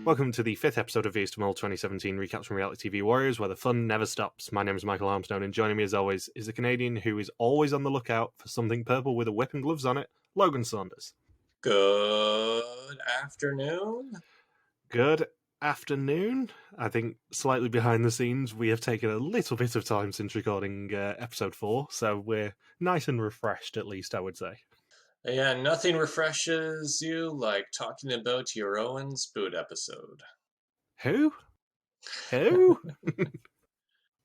Welcome to the 5th episode of VS Tomorrow 2017 Recaps from Reality TV Warriors, where the fun never stops. My name is Michael Armstrong, and joining me as always is a Canadian who is always on the lookout for something purple with a whip and gloves on it, Logan Saunders. Good afternoon. Good afternoon. I think slightly behind the scenes, we have taken a little bit of time since recording episode 4, so we're nice and refreshed at least, I would say. Yeah, nothing refreshes you like talking about Jeroen's boot episode. Who? I'm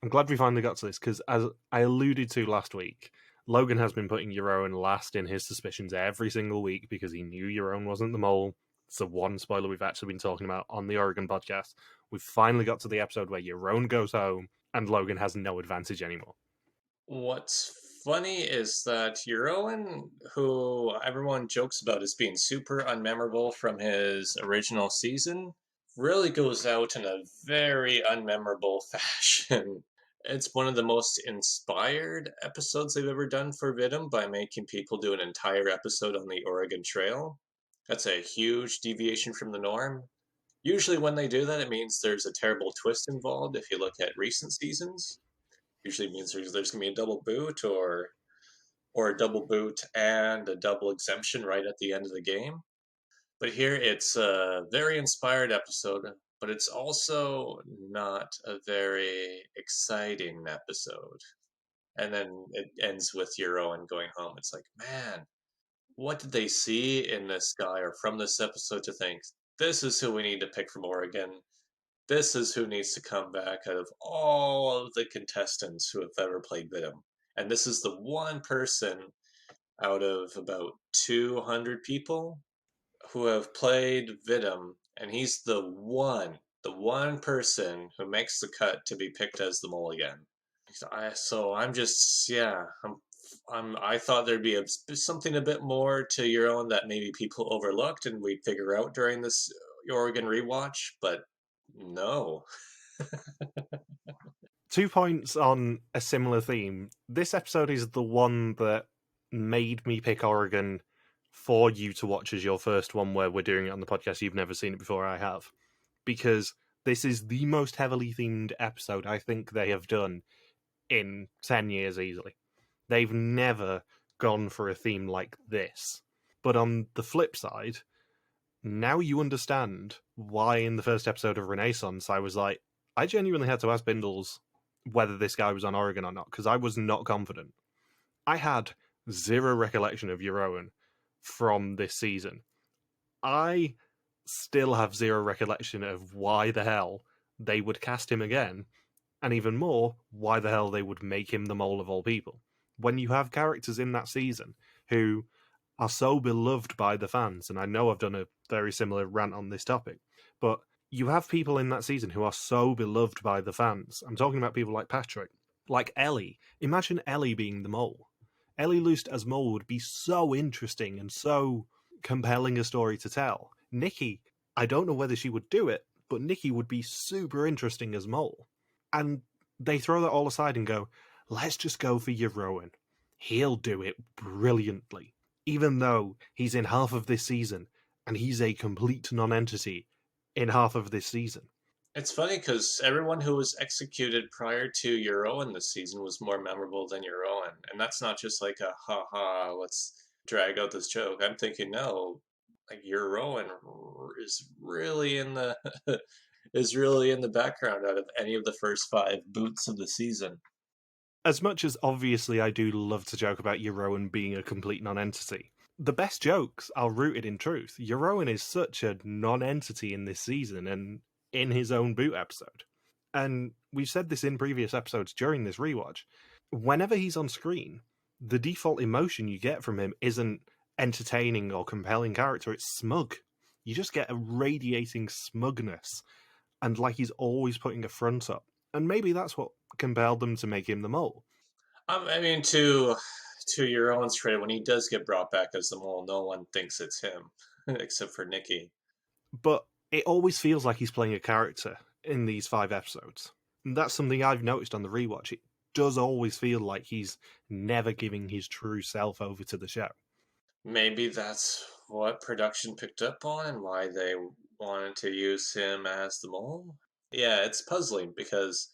glad we finally got to this, because as I alluded to last week, Logan has been putting Jeroen last in his suspicions every single week because he knew Jeroen wasn't the mole. It's the one spoiler we've actually been talking about on the Oregon podcast. We've finally got to the episode where Jeroen goes home and Logan has no advantage anymore. What's funny is that Jeroen, who everyone jokes about as being super unmemorable from his original season, really goes out in a very unmemorable fashion. It's one of the most inspired episodes they've ever done for Vidum by making people do an entire episode on the Oregon Trail. That's a huge deviation from the norm. Usually, when they do that, it means there's a terrible twist involved. If you look at recent seasons, usually means there's going to be a double boot or a double boot and a double exemption right at the end of the game. But here, it's a very inspired episode, but it's also not a very exciting episode. And then it ends with Jeroen going home. It's like, man, what did they see in this guy or from this episode to think, this is who we need to pick from Oregon? This is who needs to come back out of all of the contestants who have ever played Vidum. And this is the one person out of about 200 people who have played Vidum, and he's the one person who makes the cut to be picked as the mole again. I thought there'd be something a bit more to Jeroen that maybe people overlooked and we'd figure out during this Oregon rewatch, but no. 2 points on a similar theme. This episode is the one that made me pick Oregon for you to watch as your first one where we're doing it on the podcast. You've never seen it before, I have. Because this is the most heavily themed episode I think they have done in 10 years easily. They've never gone for a theme like this. But on the flip side, now you understand why in the first episode of Renaissance I was like, I genuinely had to ask Bindles whether this guy was on Oregon or not, because I was not confident. I had zero recollection of Jeroen from this season. I still have zero recollection of why the hell they would cast him again, and even more, why the hell they would make him the mole of all people. When you have characters in that season who are so beloved by the fans, and I know I've done a very similar rant on this topic, but you have people in that season who are so beloved by the fans. I'm talking about people like Patrick, like Ellie. Imagine Ellie being the mole. Ellie Lust as mole would be so interesting and so compelling a story to tell. Nikki, I don't know whether she would do it, but Nikki would be super interesting as mole. And they throw that all aside and go, let's just go for Jeroen. He'll do it brilliantly. Even though he's in half of this season, and he's a complete non-entity in half of this season. It's funny because everyone who was executed prior to Jeroen this season was more memorable than Jeroen. And that's not just like a ha-ha, let's drag out this joke. I'm thinking, no, like Jeroen is really in the is really in the background out of any of the first 5 boots of the season. As much as obviously I do love to joke about Jeroen being a complete non-entity, the best jokes are rooted in truth. Jeroen is such a non-entity in this season and in his own boot episode. And we've said this in previous episodes during this rewatch. Whenever he's on screen, the default emotion you get from him isn't entertaining or compelling character, it's smug. You just get a radiating smugness, and like he's always putting a front up. And maybe that's what compelled them to make him the mole. I mean, to Jeroen's credit, when he does get brought back as the mole, no one thinks it's him, except for Nikki. But it always feels like he's playing a character in these 5 episodes. And that's something I've noticed on the rewatch. It does always feel like he's never giving his true self over to the show. Maybe that's what production picked up on and why they wanted to use him as the mole. Yeah, it's puzzling because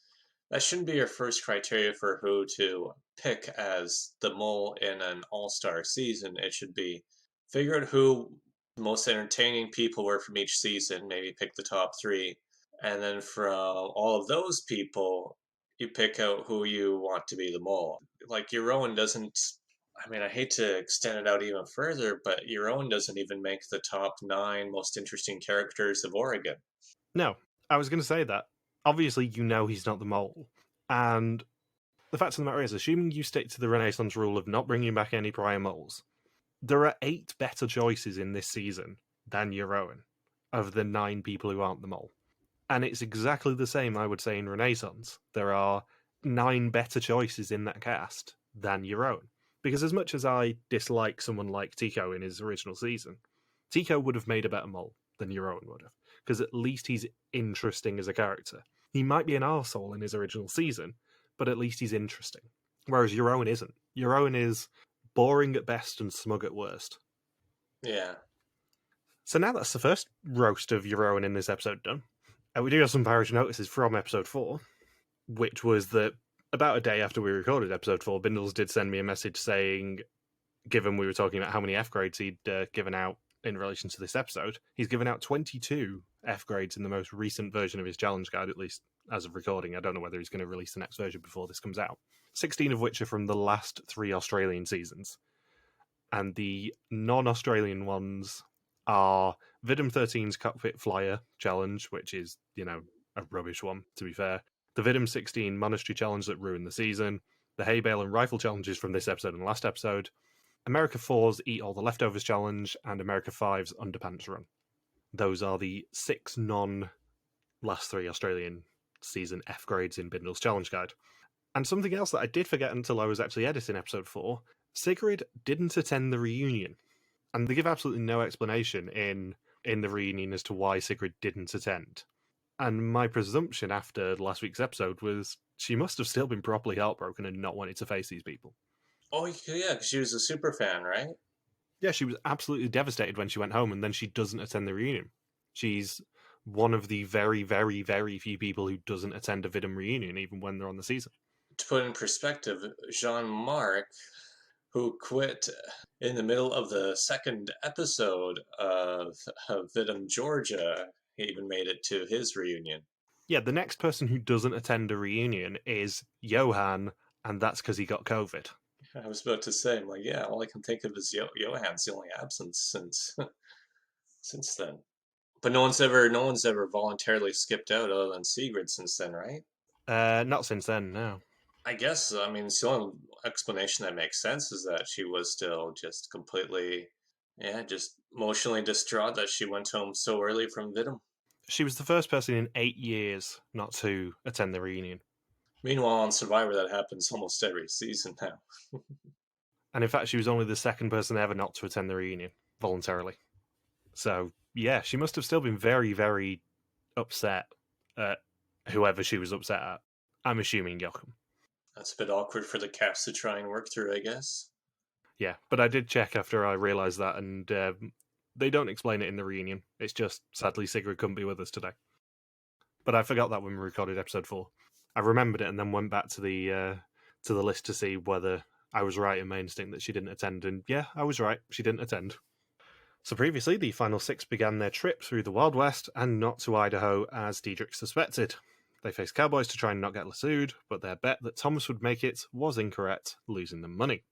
that shouldn't be your first criteria for who to pick as the mole in an all-star season. It should be figure out who the most entertaining people were from each season, maybe pick the top three, and then from all of those people, you pick out who you want to be the mole. Like Jeroen doesn't. I mean, I hate to extend it out even further, but Jeroen doesn't even make the top 9 most interesting characters of Oregon. No, I was going to say that. Obviously, you know he's not the mole. And the fact of the matter is, assuming you stick to the Renaissance rule of not bringing back any prior moles, there are 8 better choices in this season than Jeroen of the 9 people who aren't the mole. And it's exactly the same, I would say, in Renaissance. There are 9 better choices in that cast than Jeroen. Because as much as I dislike someone like Tico in his original season, Tico would have made a better mole than Jeroen would have. Because at least he's interesting as a character. He might be an arsehole in his original season, but at least he's interesting. Whereas Jeroen isn't. Jeroen is boring at best and smug at worst. Yeah. So now that's the first roast of Jeroen in this episode done. We do have some parish notices from episode 4, which was that about a day after we recorded episode 4, Bindles did send me a message saying, given we were talking about how many F grades he'd given out in relation to this episode, he's given out 22 F grades in the most recent version of his challenge guide, at least as of recording. I don't know whether he's going to release the next version before this comes out. 16 of which are from the last 3 Australian seasons. And the non-Australian ones are Vidum 13's Cockpit Flyer Challenge, which is, a rubbish one, to be fair. The Vidum 16 Monastery Challenge that ruined the season. The Hay Bale and Rifle Challenges from this episode and the last episode. America 4's Eat All the Leftovers Challenge, and America 5's Underpants Run. Those are the 6 non-last 3 Australian season F grades in Bindle's Challenge Guide. And something else that I did forget until I was actually editing episode 4, Sigrid didn't attend the reunion. And they give absolutely no explanation in the reunion as to why Sigrid didn't attend. And my presumption after last week's episode was she must have still been properly heartbroken and not wanted to face these people. Oh, yeah, because she was a super fan, right? Yeah, she was absolutely devastated when she went home, and then she doesn't attend the reunion. She's one of the very, very, very few people who doesn't attend a Vidum reunion, even when they're on the season. To put in perspective, Jean-Marc, who quit in the middle of the second episode of Vidum, Georgia, he even made it to his reunion. Yeah, the next person who doesn't attend a reunion is Johan, and that's because he got COVID. I was about to say, I'm like, yeah, all I can think of is Johan's the only absence since then. But no one's ever voluntarily skipped out other than Sigrid since then, right? Not since then, no. I guess, I mean, the only explanation that makes sense is that she was still just completely, just emotionally distraught that she went home so early from Vidum. She was the first person in 8 years not to attend the reunion. Meanwhile, on Survivor, that happens almost every season now. And in fact, she was only the second person ever not to attend the reunion voluntarily. So, yeah, she must have still been very, very upset at whoever she was upset at. I'm assuming Joachim. That's a bit awkward for the cast to try and work through, I guess. Yeah, but I did check after I realised that, and they don't explain it in the reunion. It's just, sadly, Sigrid couldn't be with us today. But I forgot that when we recorded episode 4. I remembered it and then went back to the list to see whether I was right in my instinct that she didn't attend, and yeah, I was right. She didn't attend. So previously, the final 6 began their trip through the Wild West and not to Idaho as Diedrich suspected. They faced cowboys to try and not get lassoed, but their bet that Thomas would make it was incorrect, losing them money.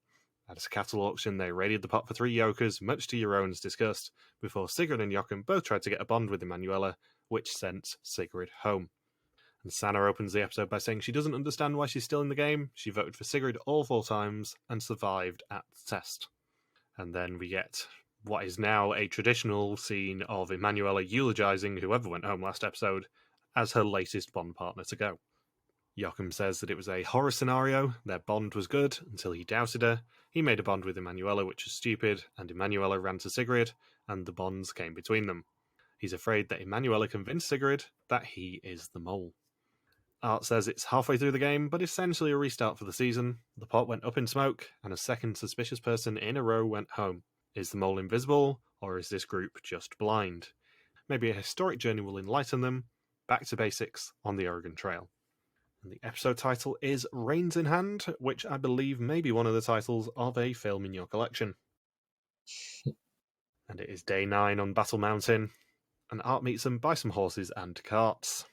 At a cattle auction, they raided the pot for 3 yokers, much to Jeroen's disgust, before Sigrid and Joachim both tried to get a bond with Emanuela, which sent Sigrid home. And Sanna opens the episode by saying she doesn't understand why she's still in the game. She voted for Sigrid all 4 times and survived at the test. And then we get what is now a traditional scene of Emanuela eulogizing whoever went home last episode as her latest bond partner to go. Joachim says that it was a horror scenario, their bond was good until he doubted her. He made a bond with Emanuela, which was stupid, and Emanuela ran to Sigrid, and the bonds came between them. He's afraid that Emanuela convinced Sigrid that he is the mole. Art says it's halfway through the game, but essentially a restart for the season. The pot went up in smoke, and a second suspicious person in a row went home. Is the mole invisible, or is this group just blind? Maybe a historic journey will enlighten them. Back to basics on the Oregon Trail. And the episode title is Reins in Hand, which I believe may be one of the titles of a film in your collection. And it is day 9 on Battle Mountain, and Art meets them by some horses and carts.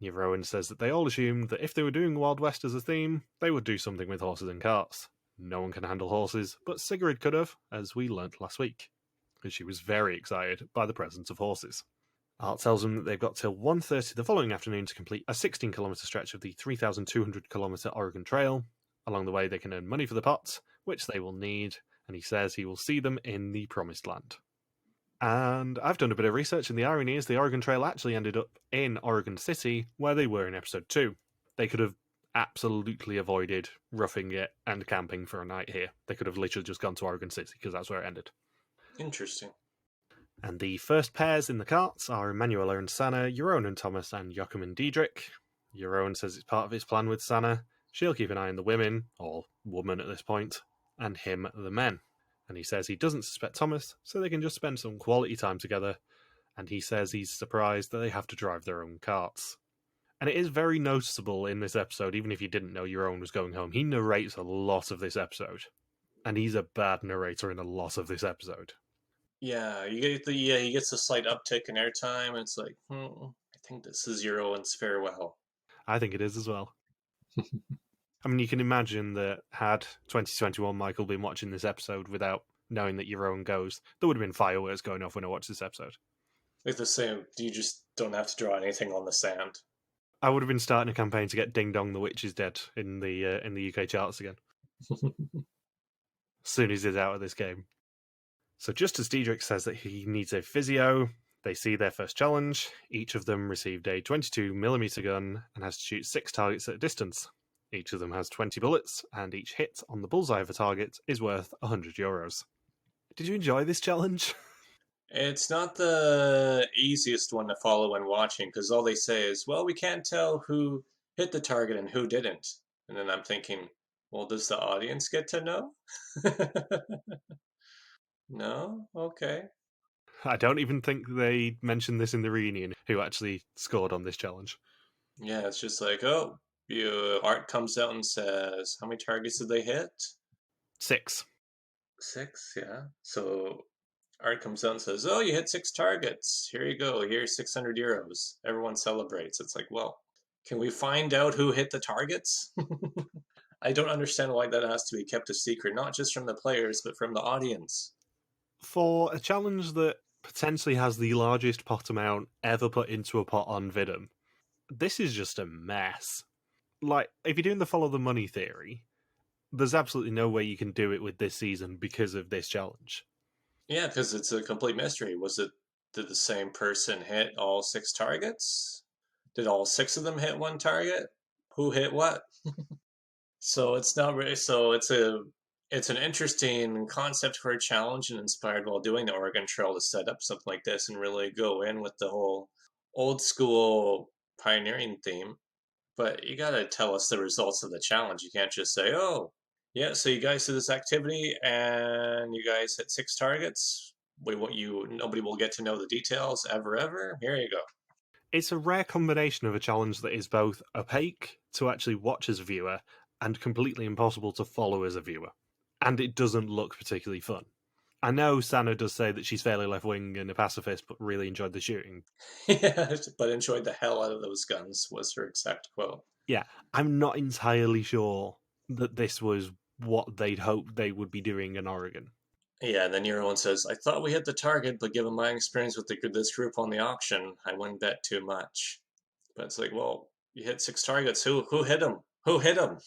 Jeroen says that they all assumed that if they were doing Wild West as a theme, they would do something with horses and carts. No one can handle horses, but Sigrid could have, as we learnt last week, and she was very excited by the presence of horses. Art tells them that they've got till 1:30 the following afternoon to complete a 16-kilometre stretch of the 3,200-kilometre Oregon Trail. Along the way, they can earn money for the pots, which they will need, and he says he will see them in the Promised Land. And I've done a bit of research, and the irony is the Oregon Trail actually ended up in Oregon City, where they were in episode 2. They could have absolutely avoided roughing it and camping for a night here. They could have literally just gone to Oregon City, because that's where it ended. Interesting. And the first pairs in the carts are Emanuela and Sanna, Jeroen and Thomas, and Joachim and Diedrich. Jeroen says it's part of his plan with Sanna. She'll keep an eye on the women, or woman at this point, and him the men. And he says he doesn't suspect Thomas, so they can just spend some quality time together. And he says he's surprised that they have to drive their own carts. And it is very noticeable in this episode, even if you didn't know Jeroen was going home. He narrates a lot of this episode. And he's a bad narrator in a lot of this episode. Yeah, he gets a slight uptick in airtime. It's like, I think this is Jeroen's farewell. I think it is as well. I mean, you can imagine that had 2021 Michael been watching this episode without knowing that Jeroen goes, there would have been fireworks going off when I watched this episode. It's the same. You just don't have to draw anything on the sand. I would have been starting a campaign to get Ding Dong the Witch is Dead in the UK charts again. As soon as he's out of this game. So just as Diedrich says that he needs a physio, they see their first challenge. Each of them received a 22mm gun and has to shoot 6 targets at a distance. Each of them has 20 bullets, and each hit on the bullseye of a target is worth €100. Did you enjoy this challenge? It's not the easiest one to follow when watching, because all they say is, well, we can't tell who hit the target and who didn't. And then I'm thinking, well, does the audience get to know? No? Okay. I don't even think they mentioned this in the reunion, who actually scored on this challenge. Yeah, it's just like, Art comes out and says, how many targets did they hit? 6. 6, yeah. So Art comes out and says, oh, you hit 6 targets. Here you go. Here's €600. Everyone celebrates. It's like, well, can we find out who hit the targets? I don't understand why that has to be kept a secret, not just from the players, but from the audience. For a challenge that potentially has the largest pot amount ever put into a pot on Vidum, this is just a mess. Like, if you're doing the follow the money theory, there's absolutely no way you can do it with this season because of this challenge. Yeah, because it's a complete mystery. Did the same person hit all 6 targets? Did all 6 of them hit one target? Who hit what? So it's not really, so it's an interesting concept for a challenge, and inspired while doing the Oregon Trail to set up something like this and really go in with the whole old school pioneering theme. But you gotta tell us the results of the challenge. You can't just say, oh, yeah, so you guys did this activity and you guys hit 6 targets. Nobody will get to know the details ever. Here you go. It's a rare combination of a challenge that is both opaque to actually watch as a viewer and completely impossible to follow as a viewer. And it doesn't look particularly fun. I know Sanna does say that she's fairly left-wing and a pacifist, but really enjoyed the shooting. Yeah, but enjoyed the hell out of those guns was her exact quote. Yeah, I'm not entirely sure that this was what they'd hoped they would be doing in Oregon. Yeah, and then Jeroen says, I thought we hit the target, but given my experience with this group on the auction, I wouldn't bet too much. But it's like, well, you hit 6 targets. Who hit them? Who hit them?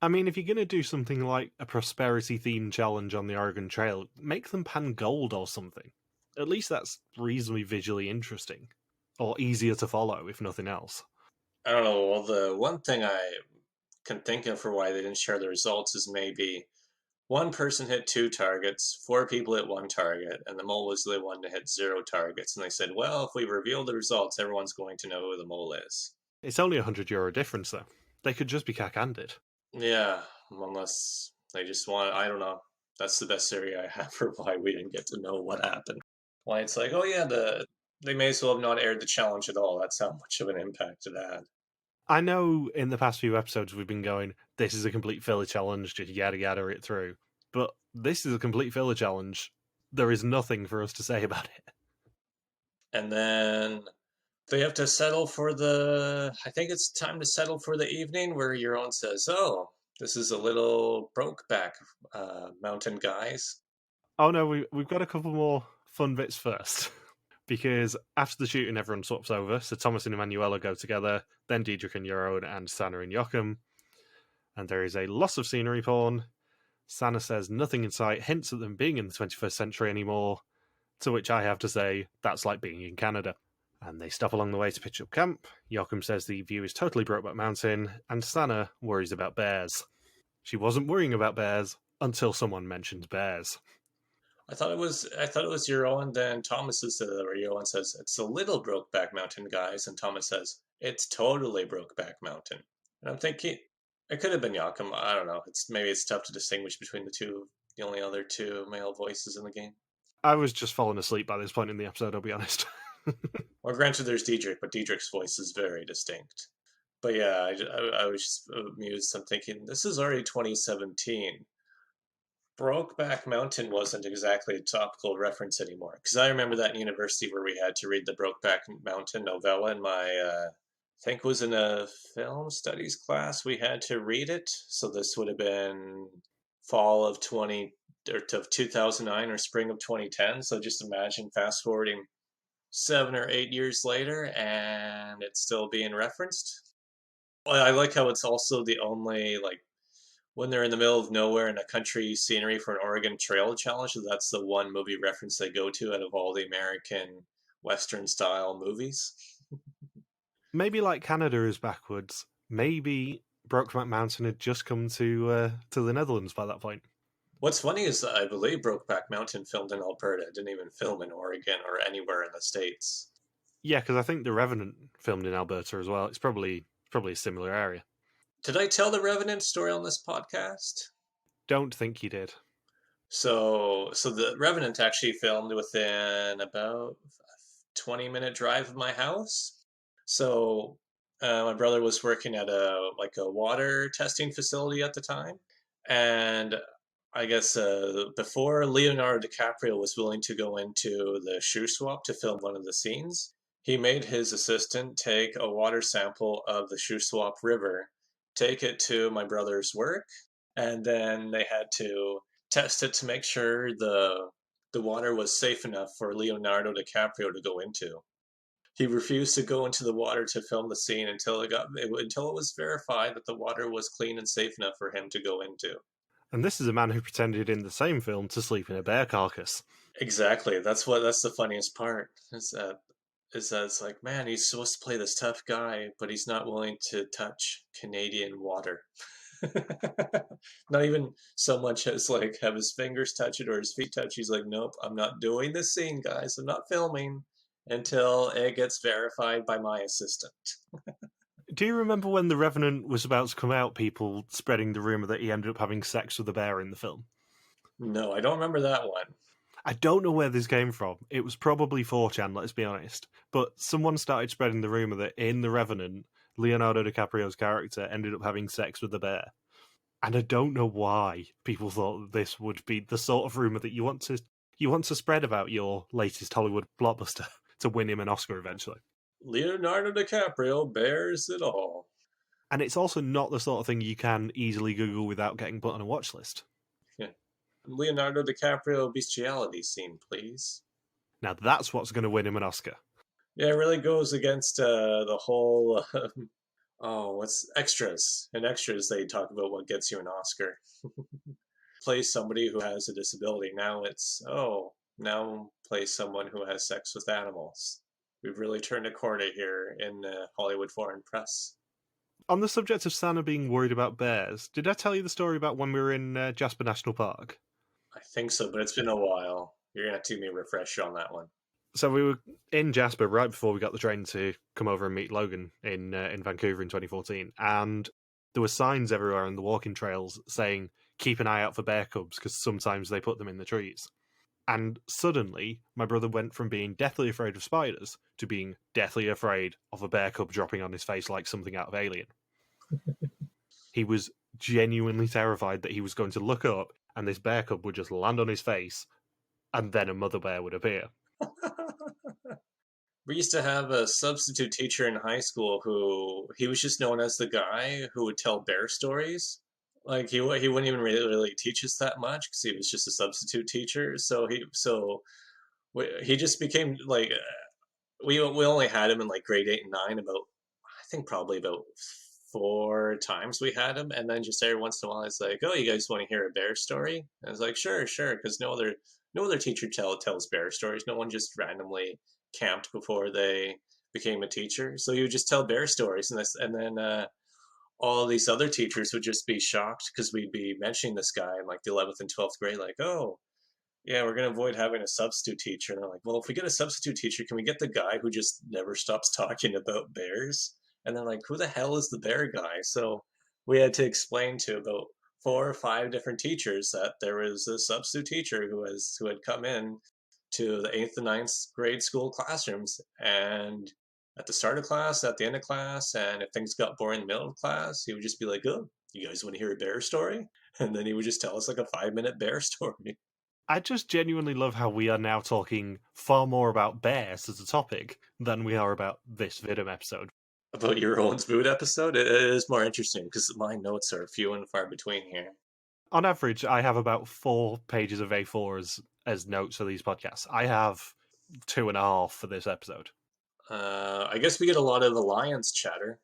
I mean, if you're going to do something like a prosperity-themed challenge on the Oregon Trail, make them pan gold or something. At least that's reasonably visually interesting. Or easier to follow, if nothing else. I don't know. Well, the one thing I can think of for why they didn't share the results is maybe one person hit 2 targets, 4 people hit 1 target, and the mole was the one to hit 0 targets. And they said, well, if we reveal the results, everyone's going to know who the mole is. It's only €100 difference, though. They could just be cack-handed. Yeah, unless they just want, I don't know. That's the best theory I have for why we didn't get to know what happened. Why it's like, oh yeah, They may as well have not aired the challenge at all. That's how much of an impact it had. I know in the past few episodes we've been going, this is a complete filler challenge, just yada yada it through. But this is a complete filler challenge. There is nothing for us to say about it. And then they have to settle for the. I think it's time to settle for the evening, where Jeroen says, "Oh, this is a little Brokeback Mountain, guys." Oh no, we've got a couple more fun bits first. Because after the shooting, everyone swaps over. So Thomas and Emanuela go together, then Diedrich and Jeroen, and Sanna and Joachim. And there is a loss of scenery porn. Sanna says nothing in sight hints at them being in the 21st century anymore, to which I have to say, that's like being in Canada. And they stop along the way to pitch up camp. Joachim says the view is totally Brokeback Mountain, and Sanna worries about bears. She wasn't worrying about bears until someone mentioned bears. I thought it was Jeroen, then Thomas is where Jeroen says, "It's a little Brokeback Mountain, guys," and Thomas says, "It's totally Brokeback Mountain." And I'm thinking it could have been Joachim. I don't know. Maybe it's tough to distinguish between the two, the only other two male voices in the game. I was just falling asleep by this point in the episode, I'll be honest. Well, granted, there's Diedrich, but Diedrich's voice is very distinct. But yeah, I was just amused. I'm thinking, this is already 2017. Brokeback Mountain wasn't exactly a topical reference anymore. Because I remember that in university where we had to read the Brokeback Mountain novella in my, I think it was in a film studies class. We had to read it. So this would have been fall of 2009 or spring of 2010. So just imagine fast forwarding 7 or 8 years later and it's still being referenced. Well, I like how it's also the only like when they're in the middle of nowhere in a country scenery for an Oregon Trail challenge. That's the one movie reference they go to out of all the American Western style movies. Maybe like Canada is backwards. Maybe Brokeback Mountain had just come to the Netherlands by that point. What's funny is that I believe Brokeback Mountain filmed in Alberta. It didn't even film in Oregon or anywhere in the States. Yeah, because I think The Revenant filmed in Alberta as well. It's probably a similar area. Did I tell the Revenant story on this podcast? Don't think you did. So the Revenant actually filmed within about a 20-minute drive of my house. So my brother was working at a water testing facility at the time, and I guess before Leonardo DiCaprio was willing to go into the shoe swap to film one of the scenes, he made his assistant take a water sample of the shoe swap river, take it to my brother's work, and then they had to test it to make sure the water was safe enough for Leonardo DiCaprio to go into. He refused to go into the water to film the scene until it was verified that the water was clean and safe enough for him to go into. And this is a man who pretended in the same film to sleep in a bear carcass. Exactly. That's the funniest part. Is that it's like, man, he's supposed to play this tough guy, but he's not willing to touch Canadian water. Not even so much as like have his fingers touch it or his feet touch. He's like, nope, I'm not doing this scene, guys. I'm not filming until it gets verified by my assistant. Do you remember when The Revenant was about to come out, people spreading the rumour that he ended up having sex with a bear in the film? No, I don't remember that one. I don't know where this came from. It was probably 4chan, let's be honest. But someone started spreading the rumour that in The Revenant, Leonardo DiCaprio's character ended up having sex with a bear. And I don't know why people thought that this would be the sort of rumour that you want to spread about your latest Hollywood blockbuster to win him an Oscar eventually. Leonardo DiCaprio bears it all. And it's also not the sort of thing you can easily Google without getting put on a watch list. Yeah. Leonardo DiCaprio bestiality scene, please. Now that's what's going to win him an Oscar. Yeah, it really goes against the whole. What's extras? In extras, they talk about what gets you an Oscar. Play somebody who has a disability. Now play someone who has sex with animals. We've really turned a corner here in Hollywood foreign press. On the subject of Sanna being worried about bears, did I tell you the story about when we were in Jasper National Park? I think so, but it's been a while. You're going to have to give me a refresher on that one. So we were in Jasper right before we got the train to come over and meet Logan in Vancouver in 2014, and there were signs everywhere on the walking trails saying, keep an eye out for bear cubs, because sometimes they put them in the trees. And suddenly, my brother went from being deathly afraid of spiders to being deathly afraid of a bear cub dropping on his face like something out of Alien. He was genuinely terrified that he was going to look up and this bear cub would just land on his face and then a mother bear would appear. We used to have a substitute teacher in high school who he was just known as the guy who would tell bear stories. Like he wouldn't even really teach us that much because he was just a substitute teacher. He just became like we only had him in like grade 8 and 9 about I think probably about 4 times we had him, and then just every once in a while it's like, oh, you guys want to hear a bear story? And I was like, sure, sure, because no other teacher tells bear stories. No one just randomly camped before they became a teacher, so you would just tell bear stories, and then all these other teachers would just be shocked because we'd be mentioning this guy in like the 11th and 12th grade, like, oh, yeah, we're going to avoid having a substitute teacher. And they're like, well, if we get a substitute teacher, can we get the guy who just never stops talking about bears? And they're like, who the hell is the bear guy? So we had to explain to about 4 or 5 different teachers that there was a substitute teacher who had come in to the 8th and 9th grade school classrooms. And at the start of class, at the end of class, and if things got boring in the middle of class, he would just be like, oh, you guys want to hear a bear story? And then he would just tell us like a 5-minute bear story. I just genuinely love how we are now talking far more about bears as a topic than we are about this Vidum episode. About your own mood episode, it is more interesting because my notes are few and far between here. On average, I have about 4 pages of A4 as notes for these podcasts. I have 2.5 for this episode. I guess we get a lot of alliance chatter.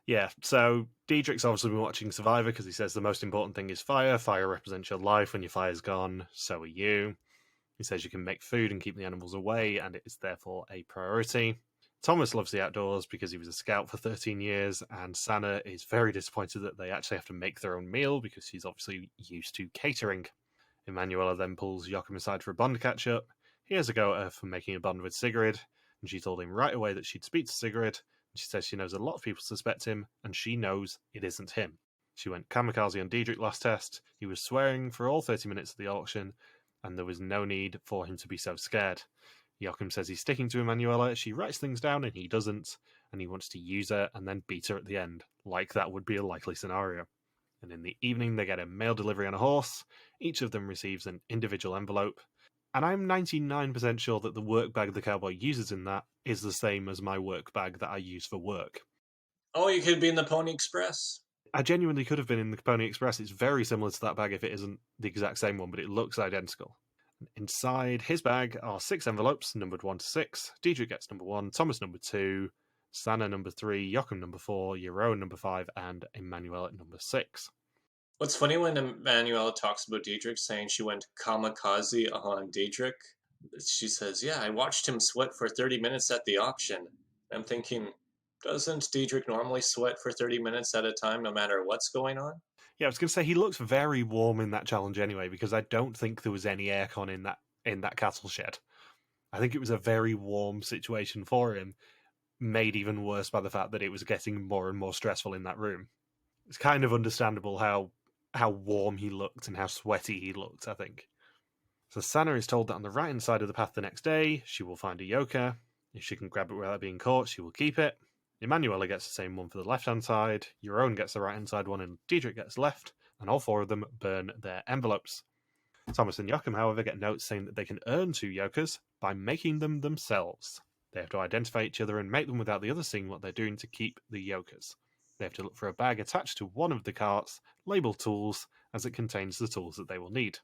Yeah, so Diedrich's obviously been watching Survivor because he says the most important thing is fire. Fire represents your life. When your fire's gone, so are you. He says you can make food and keep the animals away, and it is therefore a priority. Thomas loves the outdoors because he was a scout for 13 years, and Sanna is very disappointed that they actually have to make their own meal because she's obviously used to catering. Emanuela then pulls Joachim aside for a bond catch-up. He has a go at her for making a bond with Sigrid, and she told him right away that she'd speak to Sigrid. She says she knows a lot of people suspect him, and she knows it isn't him. She went kamikaze on Diedrich last test. He was swearing for all 30 minutes of the auction, and there was no need for him to be so scared. Joachim says he's sticking to Emanuela. She writes things down, and he doesn't, and he wants to use her and then beat her at the end, like that would be a likely scenario. And in the evening, they get a mail delivery on a horse. Each of them receives an individual envelope. And I'm 99% sure that the work bag the cowboy uses in that is the same as my work bag that I use for work. Oh, you could be in the Pony Express. I genuinely could have been in the Pony Express. It's very similar to that bag if it isn't the exact same one, but it looks identical. Inside his bag are 6 envelopes, numbered 1 to 6. Diedrich gets number 1, Thomas number 2, Sanna number 3, Joachim number 4, Jeroen number 5, and Emmanuel at number 6. What's funny when Emanuela talks about Diedrich saying she went kamikaze on Diedrich, she says, yeah, I watched him sweat for 30 minutes at the auction. I'm thinking, doesn't Diedrich normally sweat for 30 minutes at a time no matter what's going on? Yeah, I was going to say he looks very warm in that challenge anyway, because I don't think there was any aircon in that cattle shed. I think it was a very warm situation for him, made even worse by the fact that it was getting more and more stressful in that room. It's kind of understandable how warm he looked and how sweaty he looked, I think. So Sanna is told that on the right-hand side of the path the next day, she will find a yoker. If she can grab it without being caught, she will keep it. Emanuela gets the same one for the left-hand side, Jeroen gets the right-hand side one, and Diedrich gets left, and all 4 of them burn their envelopes. Thomas and Joachim, however, get notes saying that they can earn 2 yokers by making them themselves. They have to identify each other and make them without the other seeing what they're doing to keep the yokers. They have to look for a bag attached to one of the carts, labelled tools, as it contains the tools that they will need.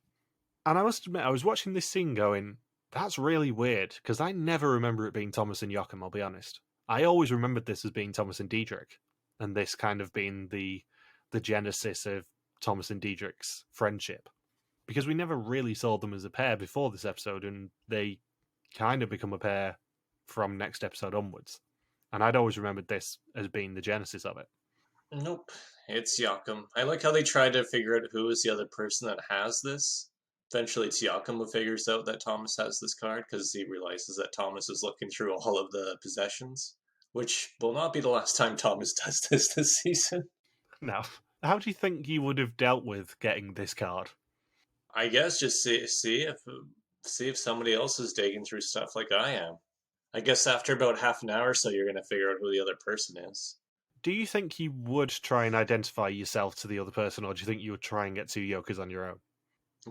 And I must admit, I was watching this scene going, that's really weird, because I never remember it being Thomas and Joachim, I'll be honest. I always remembered this as being Thomas and Diedrich, and this kind of being the genesis of Thomas and Diedrich's friendship. Because we never really saw them as a pair before this episode, and they kind of become a pair from next episode onwards. And I'd always remembered this as being the genesis of it. Nope, it's Joachim. I like how they try to figure out who is the other person that has this. Eventually, it's Joachim who figures out that Thomas has this card because he realizes that Thomas is looking through all of the possessions, which will not be the last time Thomas does this season. Now, how do you think you would have dealt with getting this card? I guess just see if see if somebody else is digging through stuff like I am. I guess after about half an hour or so, you're going to figure out who the other person is. Do you think you would try and identify yourself to the other person, or do you think you would try and get two yokers on your own?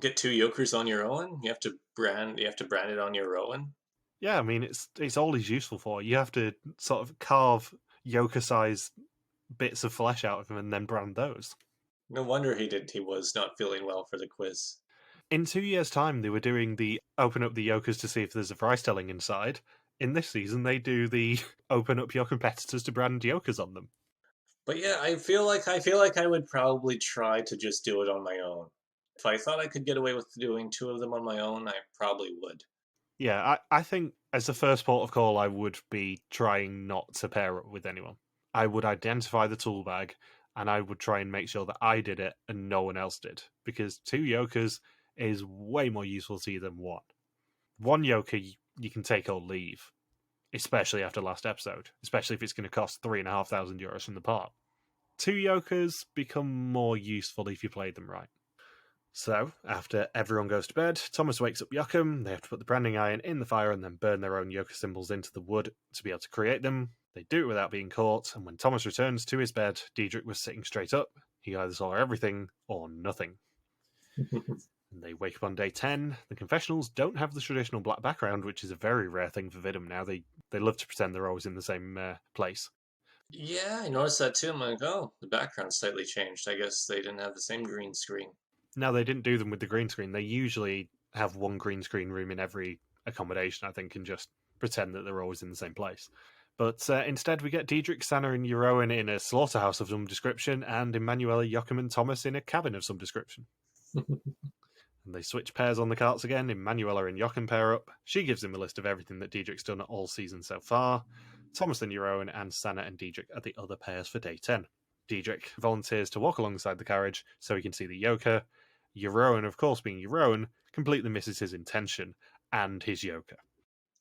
Get two yokers on your own. You have to brand it on your own. Yeah, I mean it's all he's useful for. You have to sort of carve yoker-sized bits of flesh out of him and then brand those. No wonder he was not feeling well for the quiz. In 2 years' time, they were doing the open up the yokers to see if there's a price telling inside. In this season, they do the open up your competitors to brand yokers on them. But yeah, I feel like I would probably try to just do it on my own. If I thought I could get away with doing two of them on my own, I probably would. Yeah, I think as a first port of call, I would be trying not to pair up with anyone. I would identify the tool bag and I would try and make sure that I did it and no one else did. Because two yokers is way more useful to you than one. One yoker you can take or leave, especially after last episode, especially if it's going to cost €3,500 from the pot. Two yokers become more useful if you play them right. So, after everyone goes to bed, Thomas wakes up Joachim. They have to put the branding iron in the fire and then burn their own yoker symbols into the wood to be able to create them. They do it without being caught, and when Thomas returns to his bed, Diedrich was sitting straight up. He either saw everything or nothing. And they wake up on day 10. The confessionals don't have the traditional black background, which is a very rare thing for Vidum now. They love to pretend they're always in the same place. Yeah, I noticed that too. I'm like, oh, the background slightly changed. I guess they didn't have the same green screen. Now, they didn't do them with the green screen. They usually have one green screen room in every accommodation, I think, and just pretend that they're always in the same place. But instead, we get Diedrich, Sanna, and Jeroen in a slaughterhouse of some description, and Emanuela, Joachim, and Thomas in a cabin of some description. And they switch pairs on the carts again. Emanuela and Joachim pair up. She gives him a list of everything that Diedrich's done all season so far. Thomas and Jeroen and Sanna and Diedrich are the other pairs for day 10. Diedrich volunteers to walk alongside the carriage so he can see the yoker. Jeroen, of course being Jeroen, completely misses his intention and his yoker.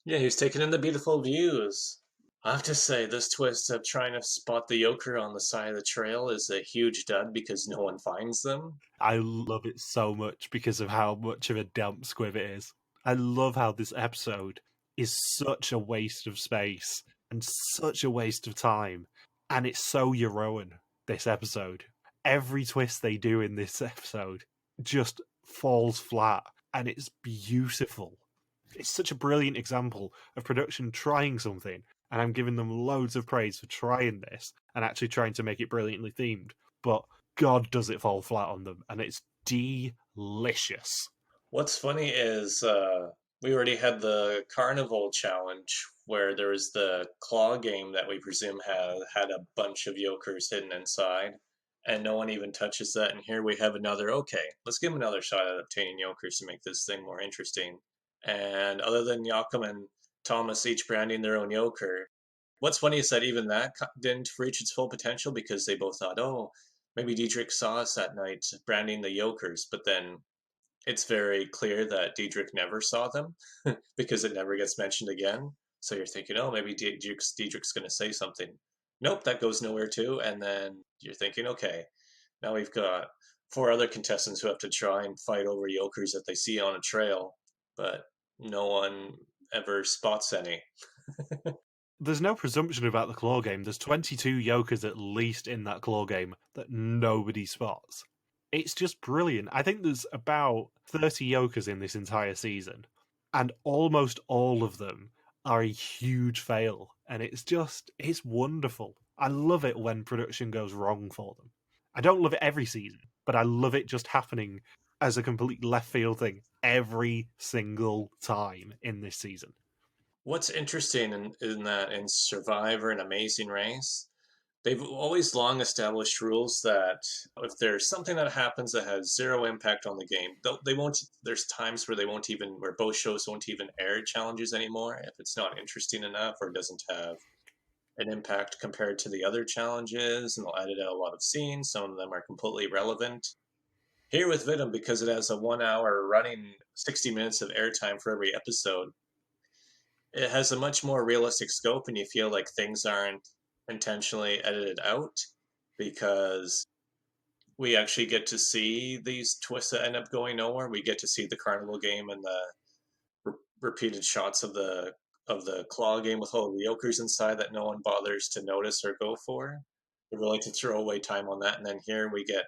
Yeah, he's taking in the beautiful views. I have to say, this twist of trying to spot the yoker on the side of the trail is a huge dud because no one finds them. I love it so much because of how much of a damp squib it is. I love how this episode is such a waste of space and such a waste of time. And it's so Jeroen, this episode. Every twist they do in this episode just falls flat and it's beautiful. It's such a brilliant example of production trying something, and I'm giving them loads of praise for trying this and actually trying to make it brilliantly themed. But God, does it fall flat on them, and it's delicious. What's funny is we already had the carnival challenge where there was the claw game that we presume had a bunch of yokers hidden inside, and no one even touches that. And here we have another. Okay, let's give them another shot at obtaining yokers to make this thing more interesting. And other than Joachim and Thomas each branding their own yoker, what's funny is that even that didn't reach its full potential because they both thought, oh, maybe Diedrich saw us that night branding the yokers, but then it's very clear that Diedrich never saw them because it never gets mentioned again. So you're thinking, oh, maybe Diedrich's going to say something. Nope, that goes nowhere too. And then you're thinking, okay, now we've got four other contestants who have to try and fight over yokers that they see on a trail, but no one ever spots any. There's no presumption about the claw game. There's 22 yokers at least in that claw game that nobody spots. It's just brilliant. I think there's about 30 yokers in this entire season, and almost all of them are a huge fail. And it's wonderful. I love it when production goes wrong for them. I don't love it every season, but I love it just happening as a complete left field thing every single time in this season. What's interesting in that in Survivor and Amazing Race, they've always long established rules that if there's something that happens that has zero impact on the game, they won't. There's times where they won't even, where both shows won't even air challenges anymore if it's not interesting enough or doesn't have an impact compared to the other challenges, and they'll edit out a lot of scenes. Some of them are completely irrelevant. Here with Vidum, because it has a 1 hour running 60 minutes of airtime for every episode, it has a much more realistic scope, and you feel like things aren't intentionally edited out because we actually get to see these twists that end up going nowhere. We get to see the carnival game and repeated shots of the claw game with all the yokers inside that no one bothers to notice or go for. They really like to throw away time on that, and then here we get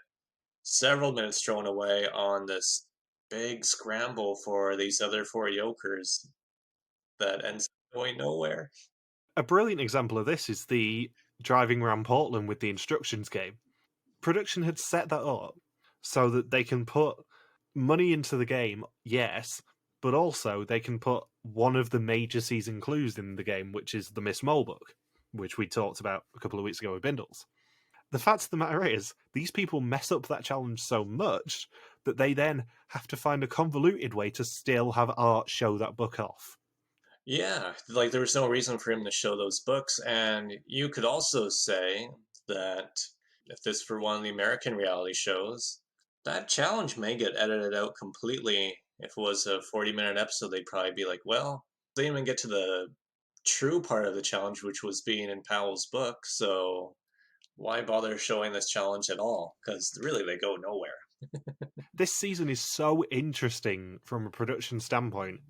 several minutes thrown away on this big scramble for these other four yokers that ends up going nowhere. A brilliant example of this is the driving around Portland with the instructions game. Production had set that up so that they can put money into the game, yes, but also they can put one of the major season clues in the game, which is the Miss Mole book, which we talked about a couple of weeks ago with Bindles. The fact of the matter is, these people mess up that challenge so much that they then have to find a convoluted way to still have Art show that book off. Yeah, like there was no reason for him to show those books, and you could also say that if this were one of the American reality shows, that challenge may get edited out completely. If it was a 40-minute episode, they'd probably be like, well, they didn't even get to the true part of the challenge, which was being in Powell's book, so why bother showing this challenge at all? Because really, they go nowhere. This season is so interesting from a production standpoint,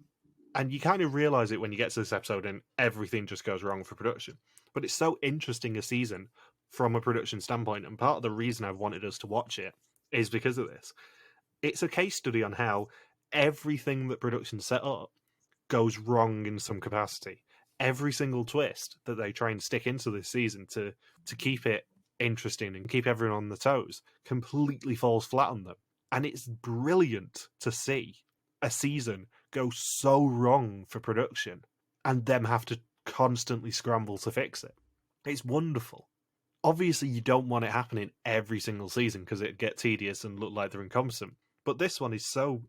and you kind of realize it when you get to this episode and everything just goes wrong for production. But it's so interesting a season from a production standpoint, and part of the reason I've wanted us to watch it is because of this. It's a case study on how everything that production set up goes wrong in some capacity. Every single twist that they try and stick into this season to keep it interesting and keep everyone on the toes completely falls flat on them. And it's brilliant to see a season go so wrong for production and them have to constantly scramble to fix it. It's wonderful. Obviously, you don't want it happening every single season because it'd get tedious and look like they're incompetent. But this one is so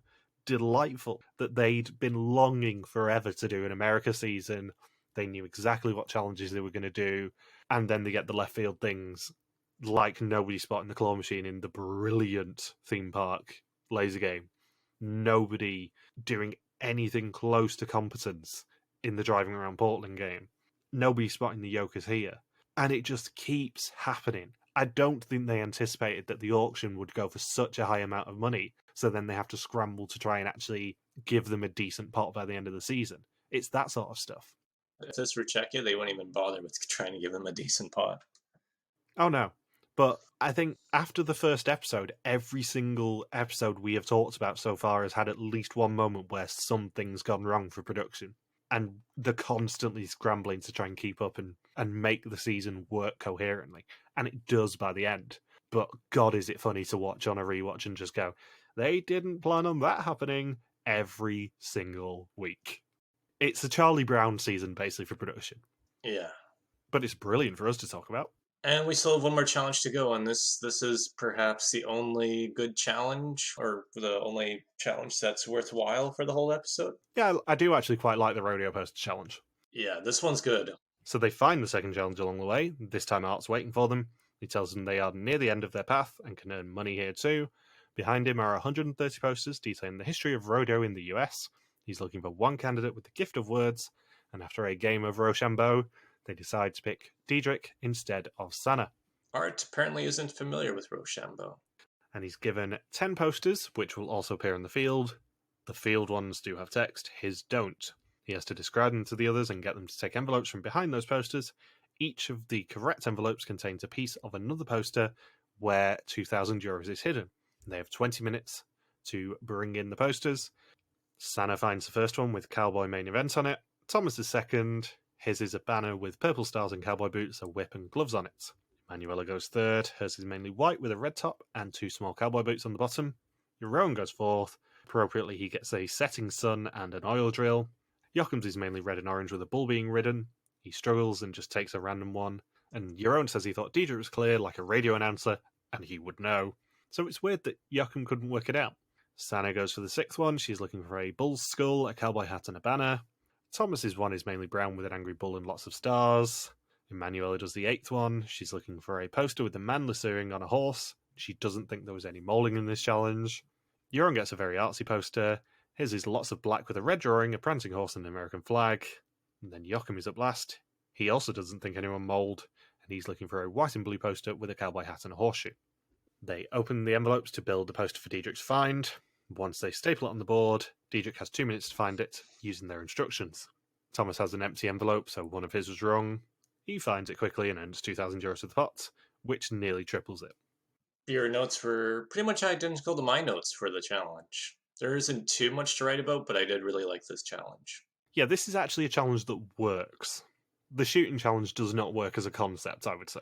delightful that they'd been longing forever to do an America season. They knew exactly what challenges they were going to do, and then they get the left field things like nobody spotting the claw machine in the brilliant theme park laser game. Nobody doing anything close to competence in the driving around Portland game. Nobody spotting the Yokers here. And it just keeps happening. I don't think they anticipated that the auction would go for such a high amount of money, so then they have to scramble to try and actually give them a decent pot by the end of the season. It's that sort of stuff. If this were Czechia, they wouldn't even bother with trying to give them a decent pot. Oh no. But I think after the first episode, every single episode we have talked about so far has had at least one moment where something's gone wrong for production. And they're constantly scrambling to try and keep up and make the season work coherently. And it does by the end. But God, is it funny to watch on a rewatch and just go, they didn't plan on that happening every single week. It's a Charlie Brown season, basically, for production. Yeah. But it's brilliant for us to talk about. And we still have one more challenge to go, and this is perhaps the only good challenge, or the only challenge that's worthwhile for the whole episode. Yeah, I do actually quite like the rodeo poster challenge. Yeah, this one's good. So they find the second challenge along the way. This time Art's waiting for them. He tells them they are near the end of their path and can earn money here too. Behind him are 130 posters detailing the history of rodeo in the US. He's looking for one candidate with the gift of words, and after a game of Rochambeau, they decide to pick Diedrich instead of Sanna. Art apparently isn't familiar with Rochambeau. And he's given 10 posters, which will also appear in the field. The field ones do have text, his don't. He has to describe them to the others and get them to take envelopes from behind those posters. Each of the correct envelopes contains a piece of another poster where 2,000 euros is hidden. They have 20 minutes to bring in the posters. Sanna finds the first one with Cowboy Main Event on it. Thomas is second. His is a banner with purple stars and cowboy boots, a whip and gloves on it. Manuela goes third. Hers is mainly white with a red top and two small cowboy boots on the bottom. Jeroen goes fourth. Appropriately, he gets a setting sun and an oil drill. Joachim's is mainly red and orange with a bull being ridden. He struggles and just takes a random one. And Jeroen says he thought Diedrich was clear, like a radio announcer, and he would know. So it's weird that Joachim couldn't work it out. Sanna goes for the sixth one. She's looking for a bull's skull, a cowboy hat, and a banner. Thomas's one is mainly brown with an angry bull and lots of stars. Emanuela does the eighth one. She's looking for a poster with a man lassoing on a horse. She doesn't think there was any molding in this challenge. Jeroen gets a very artsy poster. His is lots of black with a red drawing, a prancing horse, and an American flag. And then Joachim is up last. He also doesn't think anyone mold, and he's looking for a white and blue poster with a cowboy hat and a horseshoe. They open the envelopes to build the poster for Diedrich's find. Once they staple it on the board, Diedrich has 2 minutes to find it using their instructions. Thomas has an empty envelope, so one of his was wrong. He finds it quickly and earns €2,000 to the pot, which nearly triples it. Your notes were pretty much identical to my notes for the challenge. There isn't too much to write about, but I did really like this challenge. Yeah, this is actually a challenge that works. The shooting challenge does not work as a concept, I would say.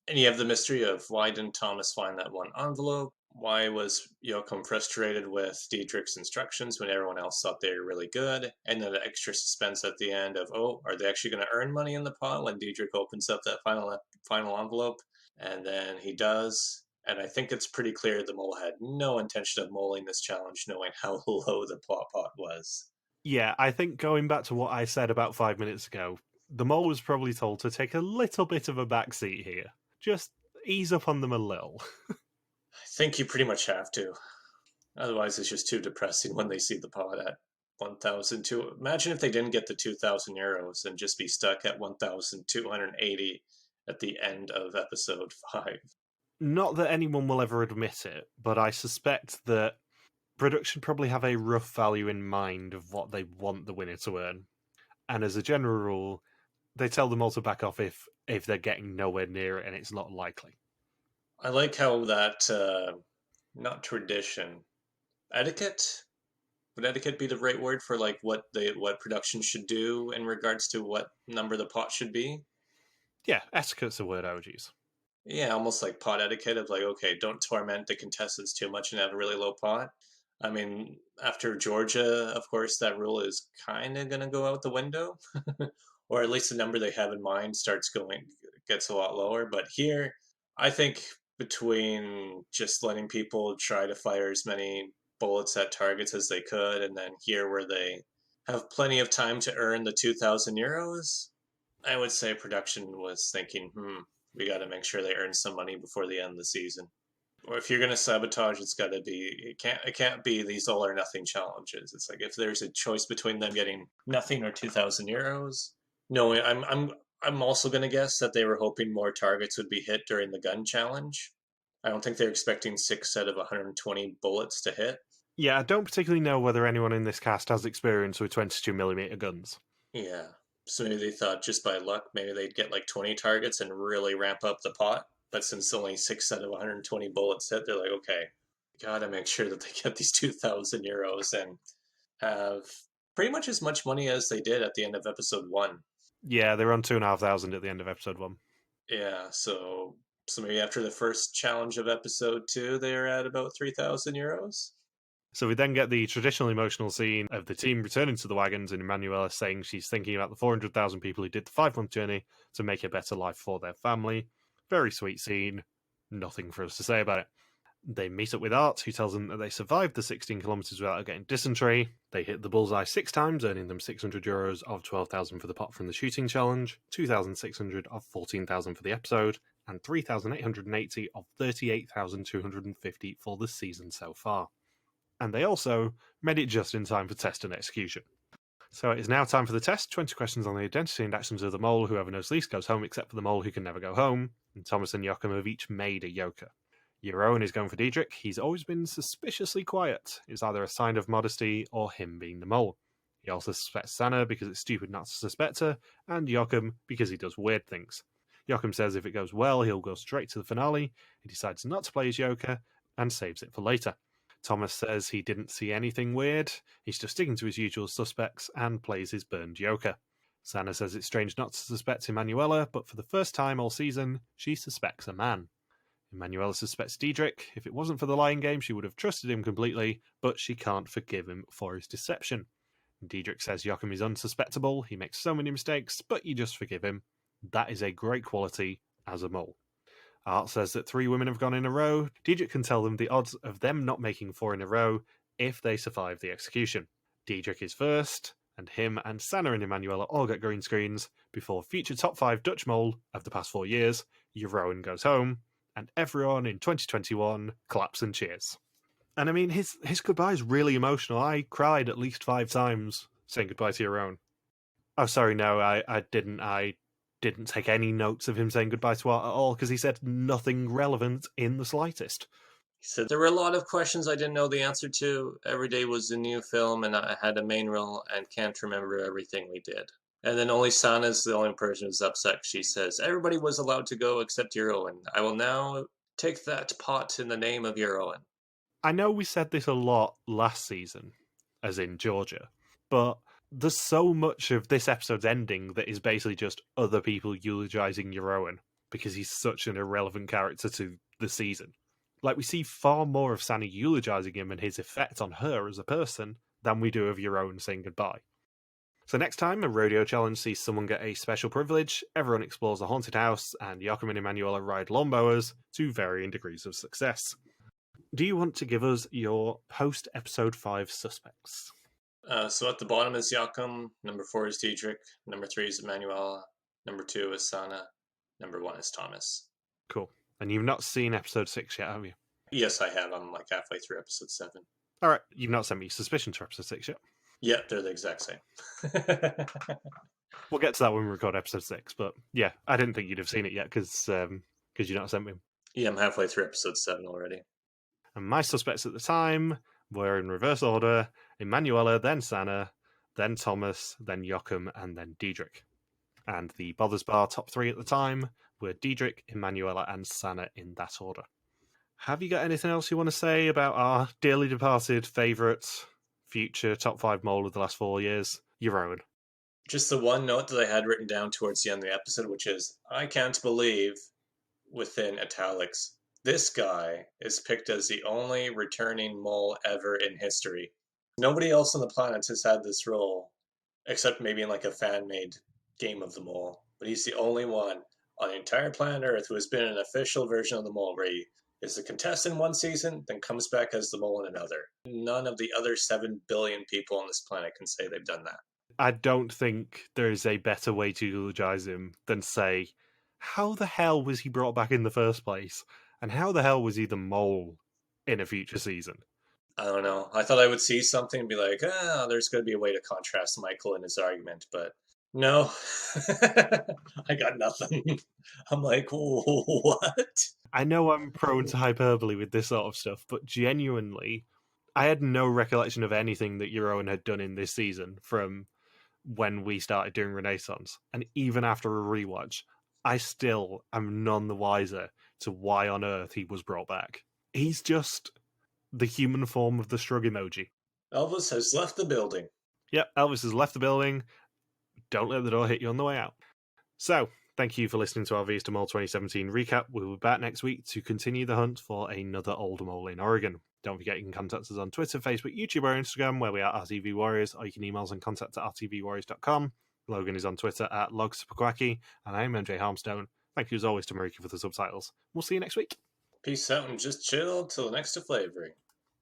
And you have the mystery of why didn't Thomas find that one envelope? Why was Joachim frustrated with Diedrich's instructions when everyone else thought they were really good? And then the extra suspense at the end of, oh, are they actually going to earn money in the pot when Diedrich opens up that final envelope? And then he does. And I think it's pretty clear the mole had no intention of moling this challenge, knowing how low the pot was. Yeah, I think going back to what I said about 5 minutes ago, the mole was probably told to take a little bit of a backseat here. Just ease up on them a little. I think you pretty much have to. Otherwise, it's just too depressing when they see the pot at 1,200. Imagine if they didn't get the €2,000 and just be stuck at 1,280 at the end of episode 5. Not that anyone will ever admit it, but I suspect that production probably have a rough value in mind of what they want the winner to earn. And as a general rule, they tell them all to back off if they're getting nowhere near it and it's not likely. I like how that, not tradition, etiquette? Would etiquette be the right word for like what production should do in regards to what number the pot should be? Yeah, etiquette's a word I would use. Yeah, almost like pot etiquette of like, okay, don't torment the contestants too much and have a really low pot. I mean, after Georgia, of course, that rule is kind of going to go out the window, or at least the number they have in mind gets a lot lower. But here, I think between just letting people try to fire as many bullets at targets as they could, and then here where they have plenty of time to earn the €2,000, I would say production was thinking, we got to make sure they earn some money before the end of the season. Or if you're going to sabotage, it's got to be it can't be these all or nothing challenges. It's like if there's a choice between them getting nothing or €2,000. No, I'm also going to guess that they were hoping more targets would be hit during the gun challenge. I don't think they're expecting 6 out of 120 bullets to hit. Yeah, I don't particularly know whether anyone in this cast has experience with 22mm guns. Yeah. So maybe they thought just by luck, maybe they'd get like 20 targets and really ramp up the pot. But since only 6 out of 120 bullets hit, they're like, okay, gotta make sure that they get these €2,000 and have pretty much as much money as they did at the end of episode 1. Yeah, they're on 2,500 at the end of episode 1. Yeah, so maybe after the first challenge of episode 2, they're at about €3,000. So we then get the traditional emotional scene of the team returning to the wagons and Emanuela saying she's thinking about the 400,000 people who did the 5-month journey to make a better life for their family. Very sweet scene. Nothing for us to say about it. They meet up with Art, who tells them that they survived the 16 kilometres without getting dysentery. They hit the bullseye 6 times, earning them €600 of 12,000 for the pot from the shooting challenge, 2,600 of 14,000 for the episode, and 3,880 of 38,250 for the season so far. And they also made it just in time for test and execution. So it is now time for the test. 20 questions on the identity and actions of the mole. Whoever knows least goes home, except for the mole who can never go home. And Thomas and Joachim have each made a joker. Jeroen is going for Diedrich. He's always been suspiciously quiet. It's either a sign of modesty or him being the mole. He also suspects Sanna because it's stupid not to suspect her, and Joachim because he does weird things. Joachim says if it goes well, he'll go straight to the finale. He decides not to play his joker and saves it for later. Thomas says he didn't see anything weird. He's just sticking to his usual suspects and plays his burned joker. Sanna says it's strange not to suspect Emanuela, but for the first time all season, she suspects a man. Emanuela suspects Diedrich. If it wasn't for the lying game, she would have trusted him completely, but she can't forgive him for his deception. Diedrich says Joachim is unsuspectable. He makes so many mistakes, but you just forgive him. That is a great quality as a mole. Art says that 3 women have gone in a row. Diedrich can tell them the odds of them not making 4 in a row if they survive the execution. Diedrich is first, and him and Sanna and Emanuela all get green screens before future top 5 Dutch mole of the past 4 years, Jeroen, goes home, and everyone in 2021 claps and cheers. And I mean, his goodbye is really emotional. I cried at least 5 times saying goodbye to Jeroen. Oh, sorry, no, I didn't. I didn't take any notes of him saying goodbye to Art at all because he said nothing relevant in the slightest. He said, there were a lot of questions I didn't know the answer to. Every day was a new film, and I had a main role and can't remember everything we did. And then only Sana's the only person who's upset. She says, everybody was allowed to go except Jeroen. I will now take that pot in the name of Jeroen. I know we said this a lot last season, as in Georgia, but there's so much of this episode's ending that is basically just other people eulogizing Jeroen because he's such an irrelevant character to the season. Like, we see far more of Sana eulogizing him and his effect on her as a person than we do of Jeroen saying goodbye. So next time a rodeo challenge sees someone get a special privilege, everyone explores a haunted house, and Joachim and Emanuela ride lawnmowers to varying degrees of success. Do you want to give us your post-episode 5 suspects? So at the bottom is Joachim, number 4 is Diedrich, number 3 is Emanuela, number 2 is Sana, number 1 is Thomas. Cool. And you've not seen episode 6 yet, have you? Yes, I have. I'm like halfway through episode 7. Alright, you've not sent me suspicions for episode 6 yet? Yeah, they're the exact same. We'll get to that when we record episode 6, but yeah, I didn't think you'd have seen it yet because you've not sent me them. Yeah, I'm halfway through episode 7 already. And my suspects at the time were in reverse order: Emanuela, then Sana, then Thomas, then Joachim, and then Diedrich. And the Bothers Bar top 3 at the time were Diedrich, Emanuela, and Sana in that order. Have you got anything else you want to say about our dearly departed favourite future top 5 mole of the last 4 years, Jeroen? Just the one note that I had written down towards the end of the episode, which is, I can't believe, within italics, this guy is picked as the only returning mole ever in history. Nobody else on the planet has had this role, except maybe in like a fan-made game of the mole. But he's the only one on the entire planet Earth who has been an official version of the mole, where he is the contestant one season, then comes back as the mole in another. None of the other 7 billion people on this planet can say they've done that. I don't think there is a better way to eulogize him than say, how the hell was he brought back in the first place? And how the hell was he the mole in a future season? I don't know. I thought I would see something and be like, there's going to be a way to contrast Michael and his argument, but no. I got nothing. I'm like, what? I know I'm prone to hyperbole with this sort of stuff, but genuinely, I had no recollection of anything that Jeroen had done in this season from when we started doing Renaissance. And even after a rewatch, I still am none the wiser to why on earth he was brought back. He's just the human form of the shrug emoji. Elvis has left the building. Yep, Elvis has left the building. Don't let the door hit you on the way out. So, thank you for listening to our Vista Mole 2017 recap. We'll be back next week to continue the hunt for another old mole in Oregon. Don't forget you can contact us on Twitter, Facebook, YouTube, or Instagram, where we are RTV Warriors, or you can email us on contact@rtvwarriors.com. Logan is on Twitter @LogSuperQuacky, and I'm MJ Harmstone. Thank you as always to Marika for the subtitles. We'll see you next week. Peace out and just chill till the next flavoring.